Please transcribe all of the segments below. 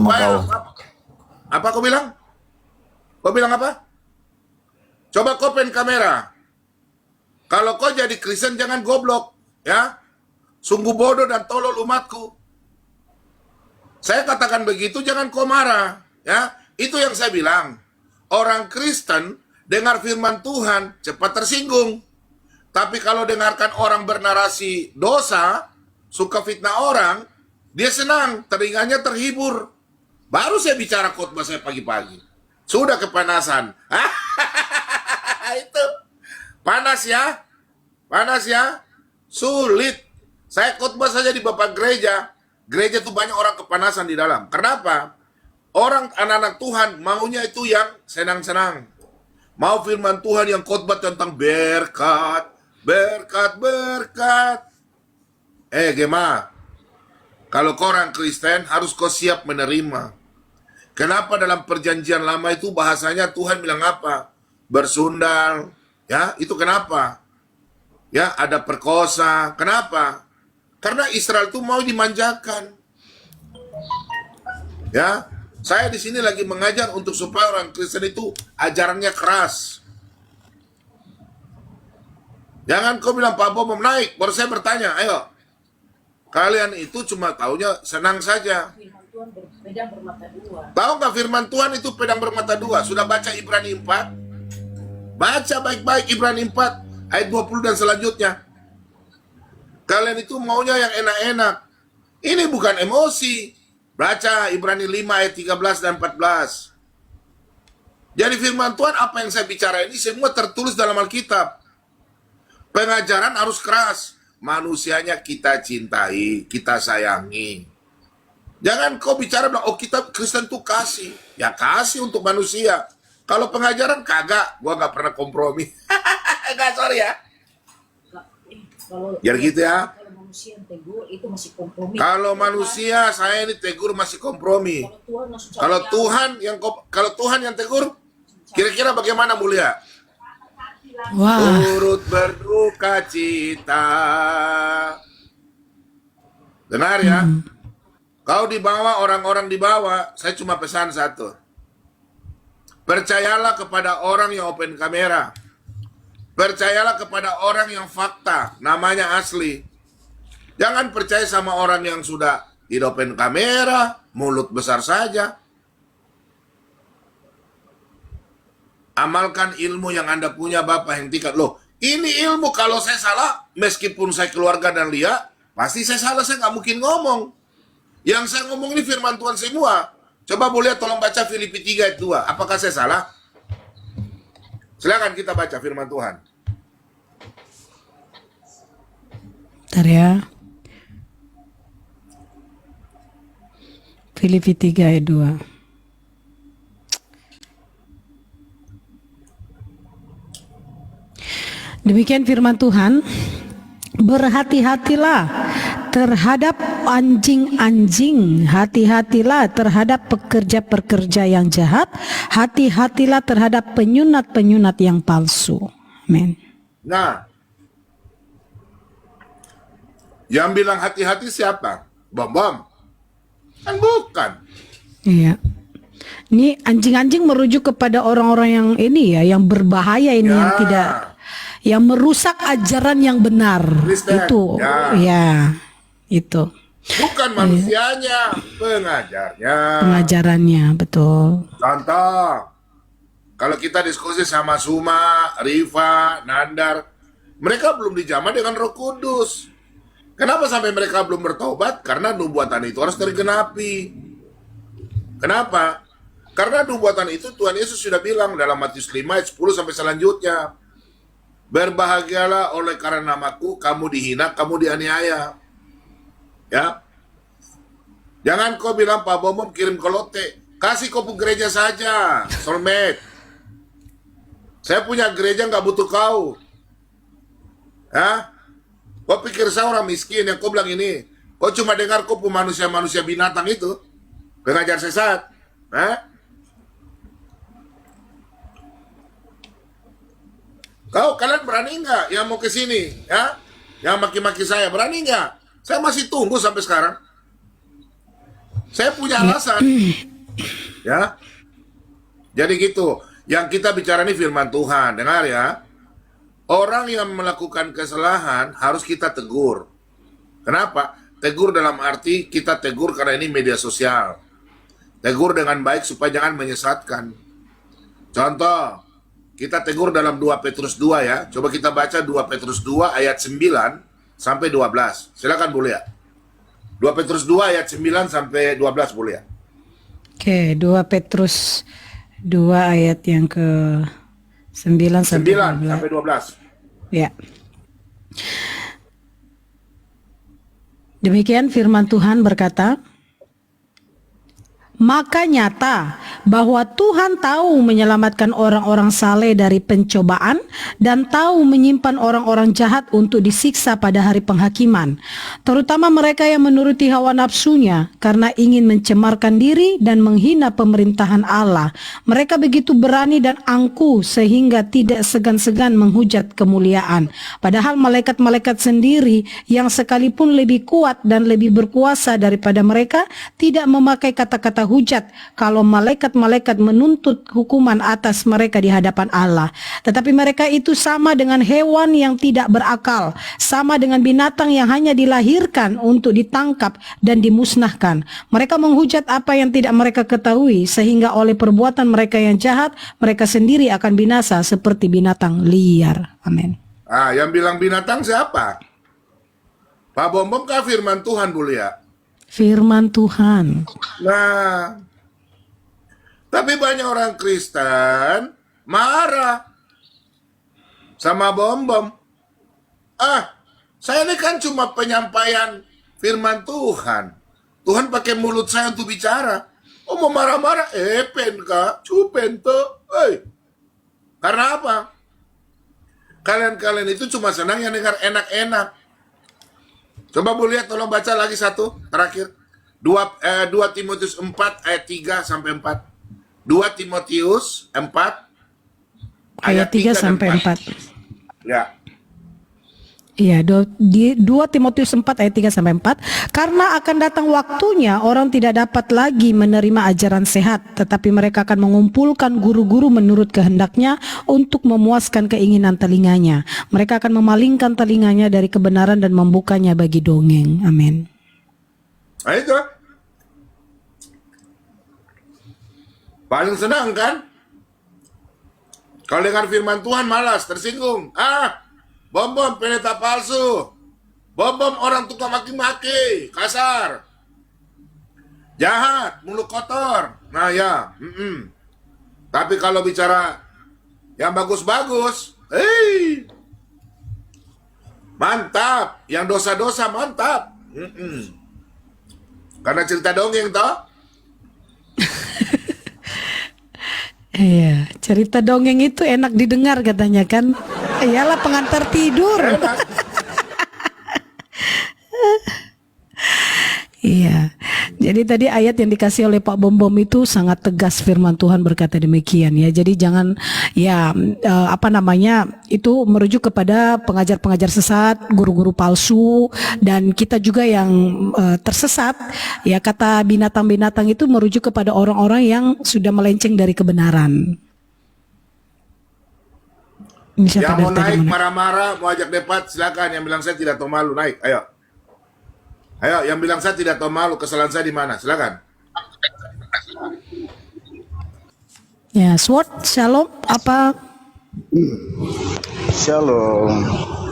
sama kau. Apa kau bilang? Kau bilang apa? Coba kau pen kamera. Kalau kau jadi Kristen jangan goblok, ya. Sungguh bodoh dan tolol umatku. Saya katakan begitu, jangan kau marah, ya. Itu yang saya bilang. Orang Kristen dengar firman Tuhan cepat tersinggung. Tapi kalau dengarkan orang bernarasi dosa, suka fitnah orang, dia senang, telinganya terhibur. Baru saya bicara khotbah saya pagi-pagi. Sudah kepanasan. Itu. Panas ya. Panas ya. Sulit. Saya khotbah saja di Bapak gereja. Gereja itu banyak orang kepanasan di dalam. Kenapa? Orang anak-anak Tuhan maunya itu yang senang-senang. Mau firman Tuhan yang khotbah tentang berkat. Berkat, berkat. Gema, kalau kau orang Kristen harus kau siap menerima. Kenapa dalam perjanjian lama itu bahasanya Tuhan bilang apa? Bersundal. Ya, itu kenapa? Ya, ada perkosa. Kenapa? Karena Israel itu mau dimanjakan. Ya, saya di sini lagi mengajar untuk supaya orang Kristen itu ajarannya keras. Jangan kau bilang Pak Bom naik, baru saya bertanya, ayo. Kalian itu cuma taunya senang saja. Firman Tuhan pedang bermata dua. Tahu nggak firman Tuhan itu pedang bermata dua? Sudah baca Ibrani 4? Baca baik-baik Ibrani 4, ayat 20 dan selanjutnya. Kalian itu maunya yang enak-enak. Ini bukan emosi. Baca Ibrani 5 ayat 13 dan 14. Jadi firman Tuhan apa yang saya bicara ini semua tertulis dalam Alkitab. Pengajaran harus keras. Manusianya kita cintai, kita sayangi. Jangan kau bicara bilang, oh kita Kristen tuh kasih. Ya kasih untuk manusia. Kalau pengajaran kagak, gua nggak pernah kompromi. Enggak, sorry ya. Biar gitu ya. Kalau manusia yang tegur itu masih kompromi. Kalau manusia saya ini tegur masih kompromi. Kalau Tuhan yang tegur, kira-kira bagaimana mulia? Wah. Turut berduka cita. Dengar ya. Kau dibawa, orang-orang dibawa. Saya cuma pesan satu. Percayalah kepada orang yang open kamera. Percayalah kepada orang yang fakta. Namanya asli. Jangan percaya sama orang yang sudah di open kamera. Mulut besar saja. Amalkan ilmu yang Anda punya, Bapak yang tingkat. Loh, ini ilmu kalau saya salah, meskipun saya keluarga dan Lia, pasti saya salah, saya nggak mungkin ngomong. Yang saya ngomong ini firman Tuhan semua. Coba boleh tolong baca Filipi 3 ayat 2. Apakah saya salah? Silakan kita baca firman Tuhan. Bentar ya. Filipi 3 ayat 2. Demikian firman Tuhan, berhati-hatilah terhadap anjing-anjing, hati-hatilah terhadap pekerja-pekerja yang jahat, hati-hatilah terhadap penyunat-penyunat yang palsu. Amin. Nah, yang bilang hati-hati siapa? Bom-bom? Kan bukan. Iya. Ini anjing-anjing merujuk kepada orang-orang yang ini ya, yang berbahaya ini, yang tidak, yang merusak ajaran yang benar. Kristen. Itu ya, itu Bukan manusianya, pengajarnya. pengajarannya, betul. Contoh, kalau kita diskusi sama Suma, Riva, Nandar, mereka belum dijamah dengan Roh Kudus. Kenapa sampai mereka belum bertobat? Karena nubuatan itu harus tergenapi. Kenapa? Karena nubuatan itu Tuhan Yesus sudah bilang dalam Matius 5 ayat 10 sampai selanjutnya. Berbahagialah oleh karena namaku, kamu dihina, kamu dianiaya. Ya. Jangan kau bilang Pak Bomom kirim ke Lotte. Kasih kau gereja saja, soulmate. Saya punya gereja nggak butuh kau. Ya. Kau pikir saya orang miskin yang kau bilang ini. Kau cuma dengar kau manusia-manusia binatang itu. Pengajar sesat. Hah? Kalian berani nggak yang mau ke sini, ya? Yang maki-maki saya berani nggak? Saya masih tunggu sampai sekarang. Saya punya alasan. Ya. Jadi gitu. Yang kita bicara ini firman Tuhan. Dengar ya. Orang yang melakukan kesalahan harus kita tegur. Kenapa? Tegur dalam arti kita tegur karena ini media sosial. Tegur dengan baik supaya jangan menyesatkan. Contoh, kita tegur dalam 2 Petrus 2 ya. Coba kita baca 2 Petrus 2 ayat 9 sampai 12. Silakan Bu Lia. 2 Petrus 2 ayat 9 sampai 12 Bu Lia. Oke, 2 Petrus 2 ayat yang ke 9 sampai 9 12. sampai 12. Ya. Demikian firman Tuhan berkata, maka nyata bahwa Tuhan tahu menyelamatkan orang-orang saleh dari pencobaan dan tahu menyimpan orang-orang jahat untuk disiksa pada hari penghakiman, terutama mereka yang menuruti hawa nafsunya karena ingin mencemarkan diri dan menghina pemerintahan Allah. Mereka begitu berani dan angkuh sehingga tidak segan-segan menghujat kemuliaan. Padahal malaikat-malaikat sendiri yang sekalipun lebih kuat dan lebih berkuasa daripada mereka tidak memakai kata-kata hujat kalau malaikat-malaikat menuntut hukuman atas mereka di hadapan Allah. Tetapi mereka itu sama dengan hewan yang tidak berakal, sama dengan binatang yang hanya dilahirkan untuk ditangkap dan dimusnahkan. Mereka menghujat apa yang tidak mereka ketahui, sehingga oleh perbuatan mereka yang jahat, mereka sendiri akan binasa seperti binatang liar. Amin. Yang bilang binatang siapa? Pak Bombom kah firman Tuhan Bu Lia? Firman Tuhan. Nah, tapi banyak orang Kristen marah sama Bombom. Saya ini kan cuma penyampaian firman Tuhan. Tuhan pakai mulut saya untuk bicara. Oh, mau marah-marah? Pen kak, cupen tuh. Karena apa? Kalian itu cuma senang yang dengar enak-enak. Coba Bu lihat, tolong baca lagi satu, terakhir. 2 Timotius 4 ayat 3 sampai 4. 2 Timotius 4 Ayat 3 sampai 4. Ya. Iya, 2 Timotius 4 ayat 3 sampai 4. Karena akan datang waktunya orang tidak dapat lagi menerima ajaran sehat, tetapi mereka akan mengumpulkan guru-guru menurut kehendaknya untuk memuaskan keinginan telinganya. Mereka akan memalingkan telinganya dari kebenaran dan membukanya bagi dongeng. Amin. Nah itu. Paling senang kan? Kalau dengar firman Tuhan malas, tersinggung. Bom-bom pendeta palsu. Bom-bom orang tukang maki-maki, kasar. Jahat, mulut kotor. Nah ya, Tapi kalau bicara yang bagus-bagus, mantap. Yang dosa-dosa mantap. Karena cerita dongeng toh. Iya, cerita dongeng itu enak didengar katanya kan. Iyalah pengantar tidur. Iya. Jadi tadi ayat yang dikasih oleh Pak Bom itu sangat tegas, firman Tuhan berkata demikian ya. Jadi jangan itu merujuk kepada pengajar-pengajar sesat, guru-guru palsu, dan kita juga yang tersesat. Ya, kata binatang-binatang itu merujuk kepada orang-orang yang sudah melenceng dari kebenaran. Yang mau naik marah-marah, mau ajak debat, silakan. Yang bilang saya tidak tahu malu, naik, ayo. Ayo, yang bilang saya tidak tahu malu, kesalahan saya di mana? Silakan. Ya, Sword, shalom, apa? Shalom.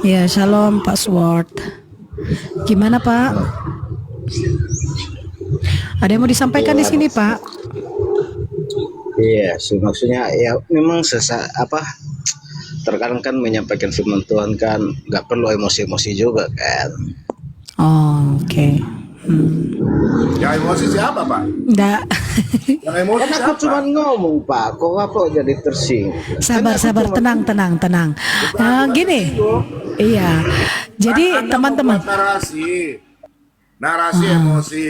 Ya, shalom Pak Sword. Gimana Pak? Ada yang mau disampaikan di sini Pak? Iya, maksudnya ya memang terkadang kan menyampaikan firman Tuhan kan nggak perlu emosi-emosi juga kan. Oh, oke. Yang emosi siapa Pak? Enggak. Yang emosi Kan aku siapa? cuma ngomong Pak, kok apa jadi tersinggung? Sabar, tenang. Gini. Iya. Jadi Anda teman-teman. membuat narasi emosi.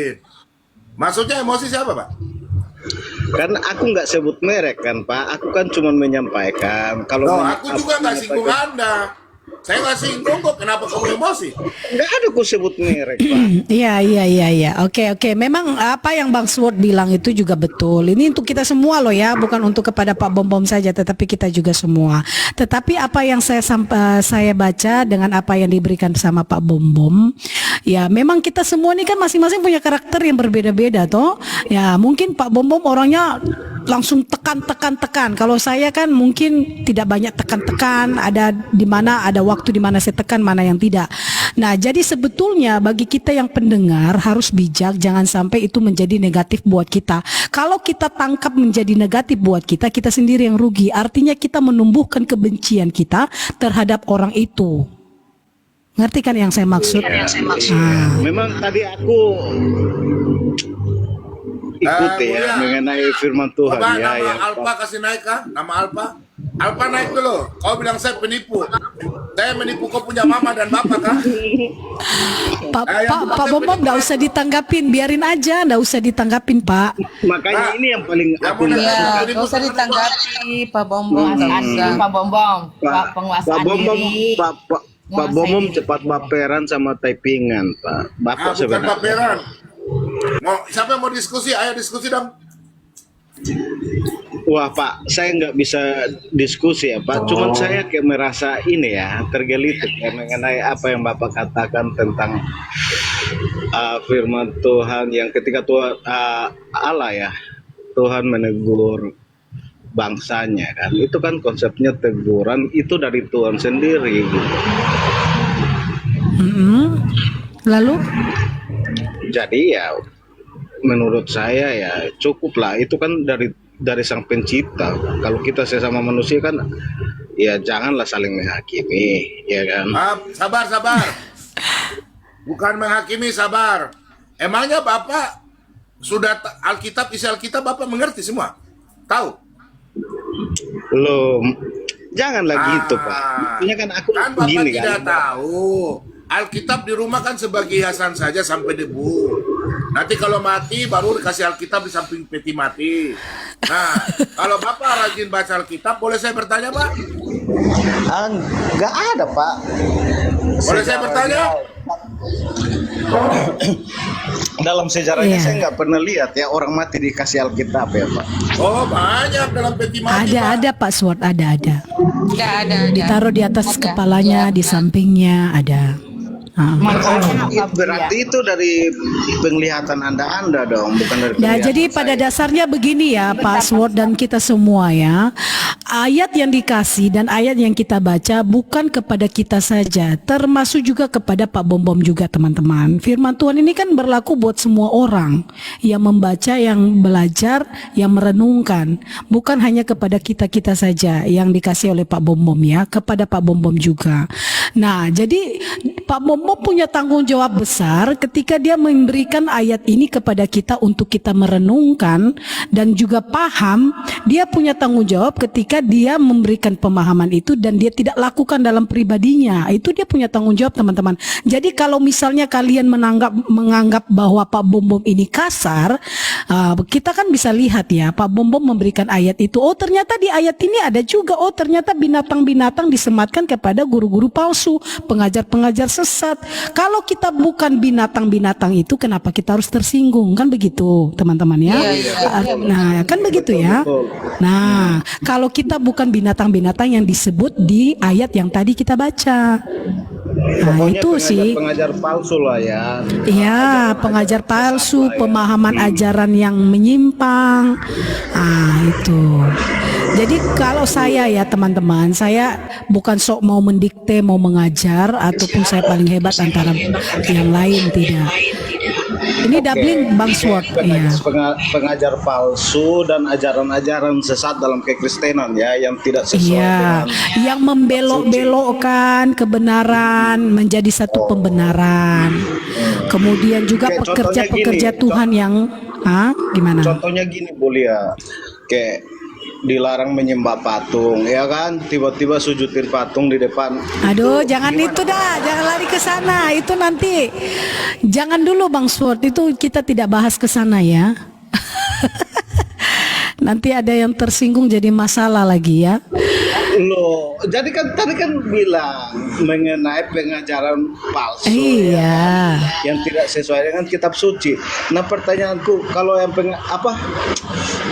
Maksudnya emosi siapa Pak? Kan aku nggak sebut merek kan Pak, aku kan cuma menyampaikan. Kalau Aku juga nggak singgung Anda. Saya nggak singgung kok, kenapa kamu emosi? Nggak ada ku sebut merek, Pak. Iya. Oke. Memang apa yang Bang Sword bilang itu juga betul. Ini untuk kita semua loh ya, bukan untuk kepada Pak Bom Bom saja, tetapi kita juga semua. Tetapi apa yang saya baca dengan apa yang diberikan sama Pak Bom Bom, ya memang kita semua ini kan masing-masing punya karakter yang berbeda-beda toh. Ya mungkin Pak Bom Bom orangnya langsung tekan. Kalau saya kan mungkin tidak banyak tekan. Ada di mana ada waktu di mana saya tekan, mana yang tidak. Nah, jadi sebetulnya bagi kita yang pendengar harus bijak, jangan sampai itu menjadi negatif buat kita. Kalau kita tangkap menjadi negatif buat kita, kita sendiri yang rugi. Artinya kita menumbuhkan kebencian kita terhadap orang itu. Ngerti kan yang saya maksud? Memang tadi aku ikut ya mengenai firman Tuhan Bapak, ya. nama Alfa kasih naik kah? Nama Alfa? Alfa naik dulu. Kau bilang saya penipu. Saya menipu kau punya mama dan bapak kah? Pak Bom Bom nggak usah ditanggapin, biarin aja, nggak usah ditanggapin Pak. Makanya ini yang paling aku Ya, nggak usah ditanggapi Pak Bom Bom. Pak Bom Bom, Pak penguasa Pak Bom Bom, diri. Pak Bom Bom cepat baperan sama typingan, Pak. Bapak Bukan sebenarnya. pameran. Siapa yang mau diskusi? Ayo diskusi dong. Wah Pak, saya nggak bisa diskusi ya Pak. Cuman saya kayak merasa ini ya tergelitik ya mengenai apa yang Bapak katakan tentang firman Tuhan yang ketika Tuhan Allah ya Tuhan menegur bangsanya kan. Itu kan konsepnya teguran itu dari Tuhan sendiri. Lalu? Jadi ya menurut saya ya cukuplah itu kan dari sang pencipta. Kalau kita sesama manusia kan ya janganlah saling menghakimi, ya kan? Sabar. Bukan menghakimi, sabar. Emangnya Bapak sudah isi Alkitab Bapak mengerti semua? Tahu? Belum. Janganlah gitu, Pak. Ini kan aku Kan Bapak gini tidak kan. tahu. Alkitab di rumah kan sebagai hiasan saja sampai debu. Nanti kalau mati baru dikasih Alkitab di samping peti mati. Nah, kalau Bapak rajin baca Alkitab, boleh saya bertanya, Pak? Nggak ada, Pak. Boleh saya bertanya? Dalam sejarahnya Iya. saya nggak pernah lihat ya orang mati dikasih Alkitab ya, Pak. Oh, banyak dalam peti mati, Pak. Ada Pak Sword, ada. Nggak ada. Ditaruh di atas Ada. kepalanya, di sampingnya ada. Berarti itu dari penglihatan Anda dong, bukan dari Nah, penglihatan jadi saya. pada dasarnya begini ya Pak Sword dan kita semua ya. Ayat yang dikasih dan ayat yang kita baca bukan kepada kita saja, termasuk juga kepada Pak Bom Bom juga teman-teman. Firman Tuhan ini kan berlaku buat semua orang yang membaca, yang belajar, yang merenungkan. Bukan hanya kepada kita-kita saja yang dikasih oleh Pak Bom Bom ya, kepada Pak Bom Bom juga. Nah, jadi Pak Bom Bom punya tanggung jawab besar ketika dia memberikan ayat ini kepada kita untuk kita merenungkan dan juga paham. Dia punya tanggung jawab ketika dia memberikan pemahaman itu dan dia tidak lakukan dalam pribadinya. Itu dia punya tanggung jawab teman-teman. Jadi kalau misalnya kalian menganggap bahwa Pak Bom Bom ini kasar, kita kan bisa lihat ya, Pak Bom Bom memberikan ayat itu. Oh ternyata di ayat ini ada juga, oh ternyata binatang-binatang disematkan kepada guru-guru palsu, pengajar-pengajar sesat. Kalau kita bukan binatang-binatang itu, kenapa kita harus tersinggung? Kan begitu teman-teman ya. Nah kan begitu ya. Nah kalau kita bukan binatang-binatang yang disebut di ayat yang tadi kita baca. Nah Pokoknya itu sih. pengajar palsu lah ya. Iya, pengajar palsu, pemahaman ajaran yang menyimpang. Itu. Jadi kalau saya ya teman-teman, saya bukan sok mau mendikte, mau mengajar, ataupun saya paling hebat antara yang lain, tidak. Ini doubling Bang Sword, ya. Pengajar palsu dan ajaran-ajaran sesat dalam kekristenan ya, yang tidak sesuai Iya, dengan yang membelok-belokkan kebenaran menjadi satu pembenaran. Kemudian juga Oke, pekerja-pekerja contohnya gini, Tuhan yang, gimana? Contohnya gini Bulia, kayak dilarang menyembah patung, ya kan? Tiba-tiba sujudin patung di depan. Aduh, jangan itu dah, jangan lari ke sana. Itu nanti, jangan dulu Bang Sword. Itu kita tidak bahas ke sana ya. Nanti ada yang tersinggung jadi masalah lagi ya. Loh, jadi kan tadi kan bilang mengenai pengajaran palsu Iya. yang tidak sesuai dengan kitab suci. Nah, pertanyaanku kalau yang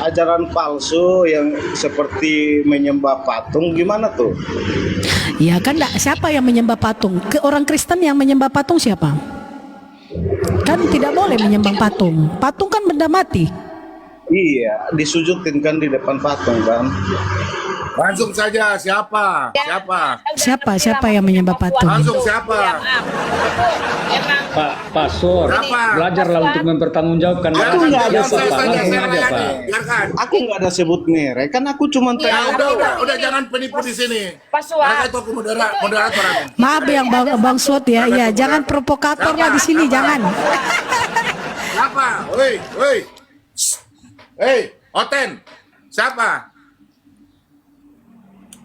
ajaran palsu yang seperti menyembah patung gimana tuh? Ya kan siapa yang menyembah patung? Orang Kristen yang menyembah patung siapa? Kan tidak boleh menyembah patung. Patung kan benda mati. Iya, disujudin kan di depan patung kan. Langsung saja, siapa? Siapa yang menyembah patung? Langsung siapa? Emang Pak Pastor, Siapa? belajarlah untuk mempertanggungjawabkan. Aku Biarkan, nggak ada biarkan Siapa, saya Pak? saja, Langsung saya aja, Pak. layani. Biarkan. Aku nggak ada sebut merek, kan aku cuma Ya tanya. udah jangan penipu di sini. Pak Suat. Mereka itu aku moderator aku. Maaf yang Bang Suat ya, ya jangan provokator lah di sini, jangan. Siapa? Woi. Hei, Oten. Siapa?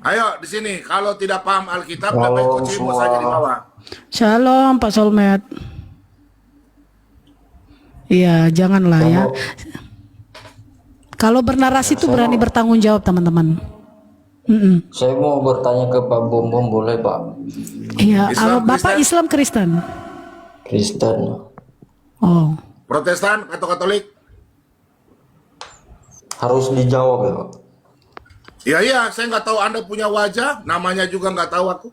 Ayo di sini. Kalau tidak paham Alkitab, dapat kucimu saja di bawah. Shalom Pak Solmed. Iya, janganlah ya. Kalau bernarasi itu berani bertanggung jawab teman-teman. Saya mau bertanya ke Pak Bom Bom, boleh Pak? Iya, Islam Bapak Kristen? Islam Kristen. Kristen. Oh. Protestan atau Katolik? Harus dijawab ya Pak? Iya, saya nggak tahu Anda punya wajah, namanya juga nggak tahu aku.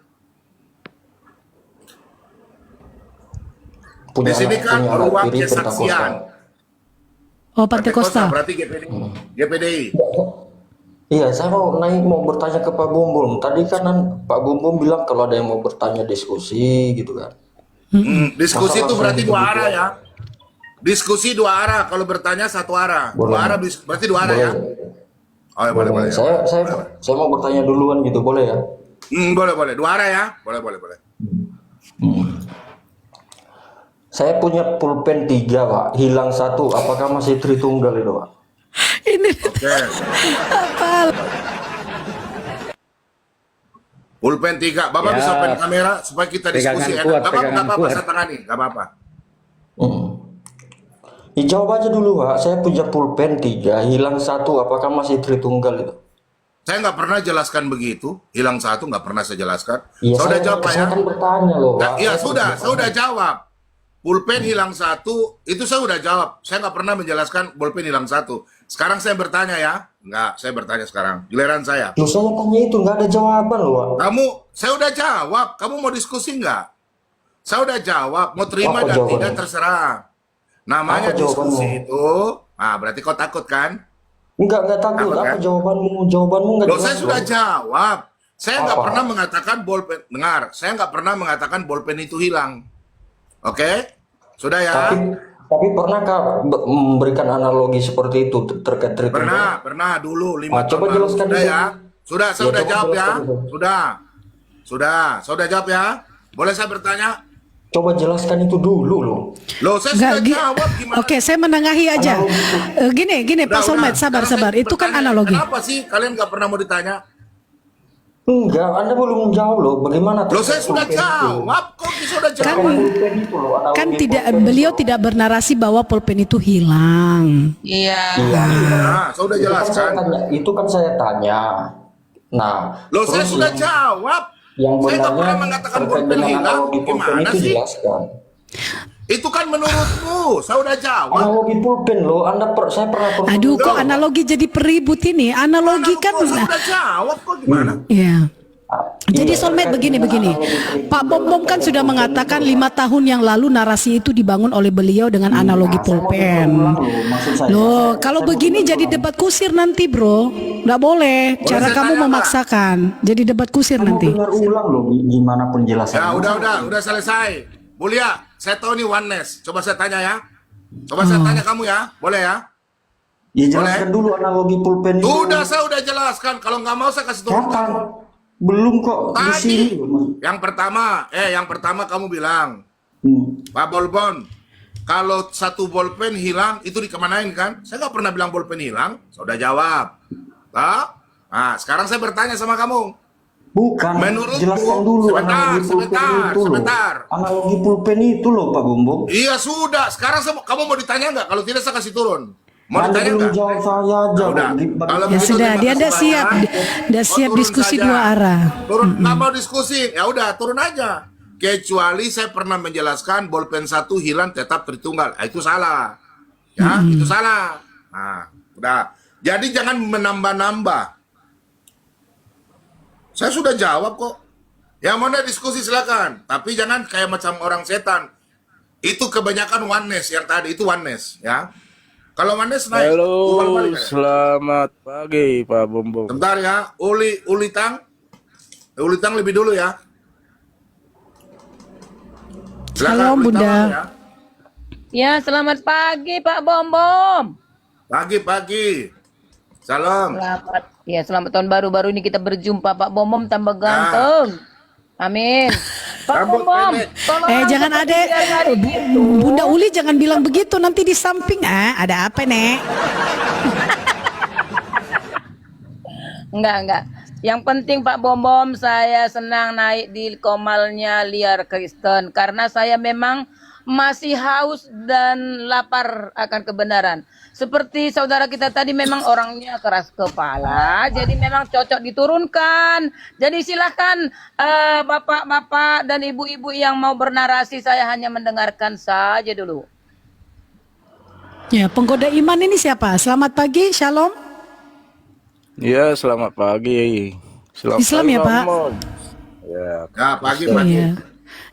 Di sini kan punya alat ruang tiri kesaksian. Oh, Pantekosta. Berarti GPDI. Iya, saya mau bertanya ke Pak Bom Bom. Tadi kan Pak Bom Bom bilang kalau ada yang mau bertanya diskusi gitu kan. Diskusi itu Masalah berarti dua gitu arah ya. Diskusi dua arah, kalau bertanya satu arah. Boleh. Dua arah berarti dua arah Boleh. ya. Oh ya, boleh. Saya mau bertanya duluan gitu, boleh ya? Boleh. Dua arah ya. Boleh. Saya punya pulpen 3 Pak, hilang 1. Apakah masih Tritunggal itu Pak? Ini Oke. apa? Pulpen 3. Bapak Ya. bisa open kamera supaya kita diskusi. Pegangan kuat, Gak pegangan apa-apa, kuat. saya tangani. Gak apa-apa. Jawab aja dulu Pak, saya punya pulpen 3, hilang 1. Apakah masih Tritunggal itu? Saya nggak pernah jelaskan begitu. Hilang 1 nggak pernah saya jelaskan. Iya, Saya udah jawab Pak ya. saya kan bertanya loh Pak. Iya saya udah jawab. Pulpen hilang 1, itu saya udah jawab. Saya nggak pernah menjelaskan pulpen hilang 1. Sekarang saya bertanya ya. Nggak, saya bertanya sekarang. Giliran saya. Loh, saya tanya itu nggak ada jawaban loh Pak. Saya udah jawab. Kamu mau diskusi nggak? Saya udah jawab. Mau terima Apa dan jawabannya? tidak terserah. Namanya Apa diskusi jawabannya? itu. Nah, berarti kau takut kan? Enggak takut. Apa, Apa kan? jawabanmu nggak Loh, jelas. saya sudah loh. jawab. Saya nggak Apa? pernah mengatakan bolpen. Dengar, saya nggak pernah mengatakan bolpen itu hilang. Oke? Sudah ya? Tapi pernahkah memberikan analogi seperti itu terkait Tritunggal? Pernah dulu 5 coba tahun lalu. jelaskan Sudah dulu. ya? Sudah, saya Ya, udah coba jawab ya. jelaskan dulu. Saya udah jawab ya. Boleh saya bertanya? Coba jelaskan itu dulu loh. Loh, saya Nggak, sudah jawab gimana? Oke, saya menengahi aja. Gini Pak Solmed, sabar. Itu kan Bertanya, analogi. Kenapa sih kalian nggak pernah mau ditanya? Enggak, Anda belum menjawab loh. Bagaimana? Loh, saya sudah pulpen itu? jawab. Kok bisa udah Kan jawab? Pulpen itu loh, analogi kan tidak pulpen beliau itu. tidak bernarasi bahwa pulpen itu hilang. Iya. Nah, saya udah jelaskan. Itu kan saya tanya. Nah, Loh, saya terus sudah jawab. yang Saya nggak benarnya pernah mengatakan terkait pulpen dengan hilang. analogi pulpen Gimana itu sih? jelaskan. Itu kan menurutmu. Saya udah jawab. Analogi pulpen loh, saya pernah Aduh, kok analogi jadi peribut ini? Analogi kan, Saya udah jawab kok gimana? ya. Jadi Iya, Solmed terkait begini. dengan analogi Pak pulpen. Bom kan sudah mengatakan 5 tahun yang lalu narasi itu dibangun oleh beliau dengan analogi Saya mau pulpen. berulang loh, maksud saya. Loh, Saya- kalau saya mau begini jadi berulang. debat kusir nanti, bro. Nggak boleh. Cara saya kamu tanya, Pak? memaksakan. Jadi debat kusir Saya mau nanti. dengar ulang loh gimana penjelasannya. Ya udah selesai. Mulia, saya tahu nih oneness. Coba saya tanya ya. Coba saya tanya kamu ya, boleh ya? Ya jelaskan dulu analogi pulpen itu. Saya udah jelaskan. Kalau nggak mau saya kasih tahu. Kapan? Belum kok di sini. Tadi, yang pertama kamu bilang, Pak Bolbon, kalau satu bolpen hilang itu dikemanain kan? Saya nggak pernah bilang bolpen hilang. Saya udah jawab. Nah, sekarang saya bertanya sama kamu. Bukan, Menurutmu- jelaskan dulu analogi pulpen itu loh. sebentar. Analogi pulpen itu loh Pak Bumbung. Iya sudah. Sekarang kamu mau ditanya nggak? Kalau tidak saya kasih turun. Mau Anda ditanya belum nggak? jawab saya aja. Nah, udah. Bagaimana? Kalau Ya begitu sudah, terima dia kasih tidak siap, banyak. tidak siap turun diskusi saja. dua arah. Turun, nggak mau diskusi, ya udah turun aja. Kecuali saya pernah menjelaskan bolpen 1 hilang tetap Tritunggal, itu salah, ya itu salah. Nah, udah. Jadi jangan menambah-nambah. Saya sudah jawab kok. Yang mana diskusi silakan, tapi jangan kayak macam orang setan. Itu kebanyakan oneness yang tadi itu oneness, ya. Kalau oneness naik. Halo, balik-balik aja. selamat pagi Pak Bombong. Sebentar ya, Ulitang lebih dulu ya. Halo, Ulitang Bunda. ya. Ya, selamat pagi Pak Bom Bom. Pagi. Salam. Selamat tahun baru ini kita berjumpa Pak Bom Bom tambah ganteng. Amin. Pak Rambut Bom Bom, pendek. tolong Jangan angkat ada biar nggak ada gitu. Bunda Uli jangan bilang begitu nanti di samping. Ada apa, Nek? Enggak. Yang penting Pak Bom Bom, saya senang naik di komalnya Liar Kristen karena saya memang masih haus dan lapar akan kebenaran. Seperti saudara kita tadi memang orangnya keras kepala, jadi memang cocok diturunkan. Jadi silakan bapak-bapak dan ibu-ibu yang mau bernarasi, saya hanya mendengarkan saja dulu. Ya, penggoda iman ini siapa? Selamat pagi, Shalom. Ya, selamat pagi. Selamat Islam pagi, ya, Pak? Bombong. Ya, Ya, pagi. Iya.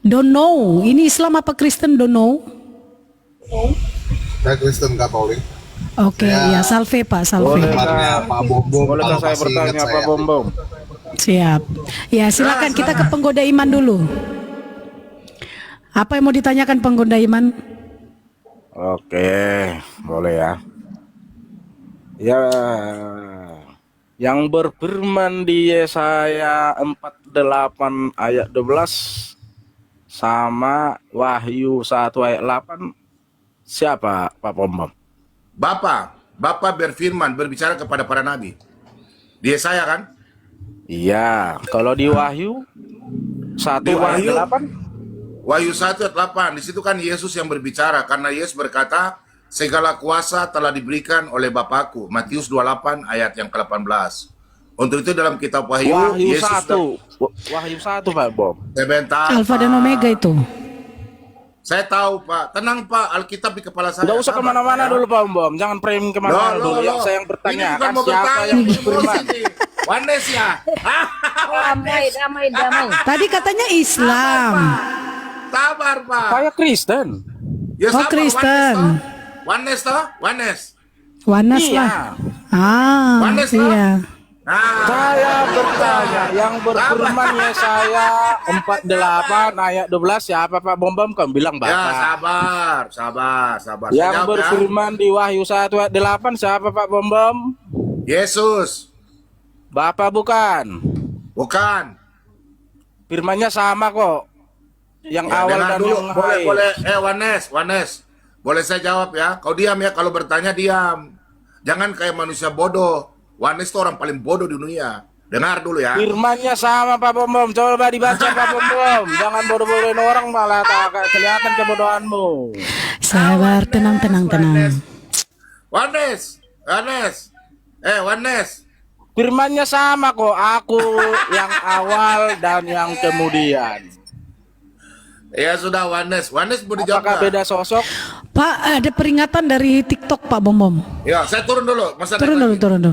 Don't know. Ini Islam apa Kristen? Don't know. Saya Kristen Katolik. Oke, ya salve Pak, salve. Temannya Pak Bombom. bolehkah kalau saya masih bertanya ingat Pak saya. Bombong? Siap. Ya, silakan kita ke penggoda iman dulu. Apa yang mau ditanyakan penggoda iman? Oke, boleh ya. Ya, yang berfirman di Yesaya 48 ayat 12 sama Wahyu 1 ayat 8 siapa Pak Bombong? Bapak berfirman berbicara kepada para nabi. Dia saya kan? Iya, kalau di Wahyu 1 Di ayat Wahyu 8 Wahyu 1 ayat 8, di situ kan Yesus yang berbicara karena Yesus berkata, segala kuasa telah diberikan oleh Bapakku. Matius 28 ayat yang ke-18. Untuk itu dalam kitab Wahyu, Wahyu Yesus 1 Wahyu 1 Pak Bom. sebentar. Alfa dan Pak. Omega itu. Saya tahu Pak, tenang Pak, Alkitab di kepala saya. Nggak usah Sabar, kemana-mana ya. dulu Pak Bom, jangan frame kemana-mana Loh, dulu. loh, Yang loh. saya yang bertanya Ini bukan kan mau siapa bertanya, yang ini berfirman? emosi nih. Wanes ya. Damai. Tadi katanya Islam. Sabar Pak. Saya Kristen. Ya, Oh, sabar, Kristen. Wanes toh? Wanes. Wanas Iya. lah. Wanes lah. Iya. Nah, Saya bertanya, yang berfirman Yesaya 48 ayat 12 siapa Pak Bom Bom? Kamu bilang ya Bapak. sabar. Yang Saya jawab, ya. berfirman di Wahyu 1 ayat 8 siapa Pak Bom Bom? Yesus, Bapak bukan. bukan. Firmannya sama kok. Yang Ya, awal dengar dan dulu. yang Boleh. akhir. Wanes. Boleh saya jawab ya? Kau diam ya, kalau bertanya diam. Jangan kayak manusia bodoh. Wanes itu orang paling bodoh di dunia. Dengar dulu ya. Firmannya sama Pak Bom Bom. Coba dibaca Pak Bom Bom. Jangan bodoh-bodohin orang malah tak kelihatan kebodohanmu. Sabar, tenang. Wanes. Firmannya sama kok. Aku yang awal dan yang kemudian. Ya sudah Wanes mau dijawab. Apakah nggak? beda sosok? Pak, ada peringatan dari TikTok Pak Bom Bom. Ya, saya turun dulu. Masa Turun naik lagi? dulu.